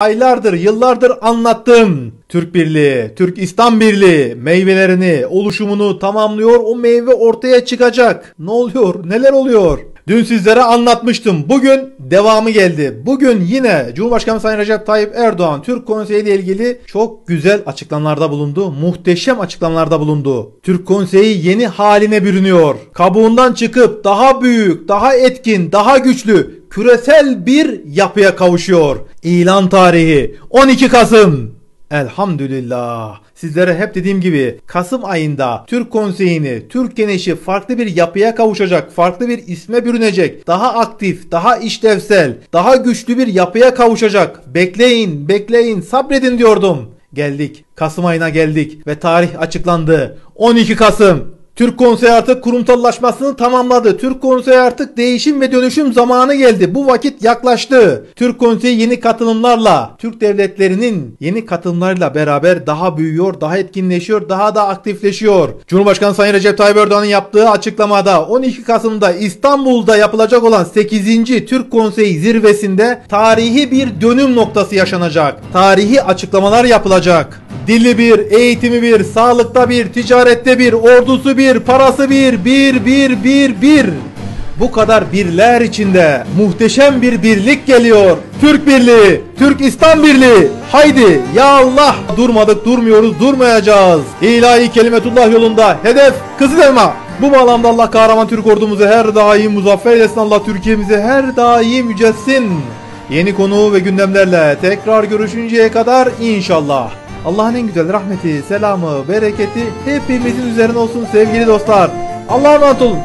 Aylardır, yıllardır anlattım. Türk Birliği, Türk İslam Birliği meyvelerini, oluşumunu tamamlıyor. O meyve ortaya çıkacak. Ne oluyor? Neler oluyor? Dün sizlere anlatmıştım. Bugün devamı geldi. Bugün yine Cumhurbaşkanı Sayın Recep Tayyip Erdoğan Türk Konseyi ile ilgili çok güzel açıklamalarda bulundu. Muhteşem açıklamalarda bulundu. Türk Konseyi yeni haline bürünüyor. Kabuğundan çıkıp daha büyük, daha etkin, daha güçlü, küresel bir yapıya kavuşuyor. İlan tarihi 12 Kasım. Elhamdülillah. Sizlere hep dediğim gibi Kasım ayında Türk Konseyi'ni, Türk Genişi farklı bir yapıya kavuşacak, farklı bir isme bürünecek, daha aktif, daha işlevsel, daha güçlü bir yapıya kavuşacak. Bekleyin, bekleyin, sabredin diyordum. Geldik, Kasım ayına geldik ve tarih açıklandı. 12 Kasım. Türk Konseyi artık kurumsallaşmasını tamamladı. Türk Konseyi artık değişim ve dönüşüm zamanı geldi. Bu vakit yaklaştı. Türk Konseyi yeni katılımlarla, Türk devletlerinin yeni katılımlarıyla beraber daha büyüyor, daha etkinleşiyor, daha da aktifleşiyor. Cumhurbaşkanı Sayın Recep Tayyip Erdoğan'ın yaptığı açıklamada 12 Kasım'da İstanbul'da yapılacak olan 8. Türk Konseyi zirvesinde tarihi bir dönüm noktası yaşanacak. Tarihi açıklamalar yapılacak. Dili bir, eğitimi bir, sağlıkta bir, ticarette bir, ordusu bir, parası bir. Bu kadar birler içinde muhteşem bir birlik geliyor. Türk Birliği, Türk İslam Birliği. Haydi ya Allah, durmadık, durmuyoruz, durmayacağız. İlahi kelimetullah yolunda hedef Kızılelma. Bu bağlamda Allah kahraman Türk ordumuzu her daim muzaffer eylesin. Allah Türkiye'mizi her daim yücelsin. Yeni konu ve gündemlerle tekrar görüşünceye kadar inşallah. Allah'ın en güzel rahmeti, selamı, bereketi hepimizin üzerine olsun sevgili dostlar. Allah'a emanet olun.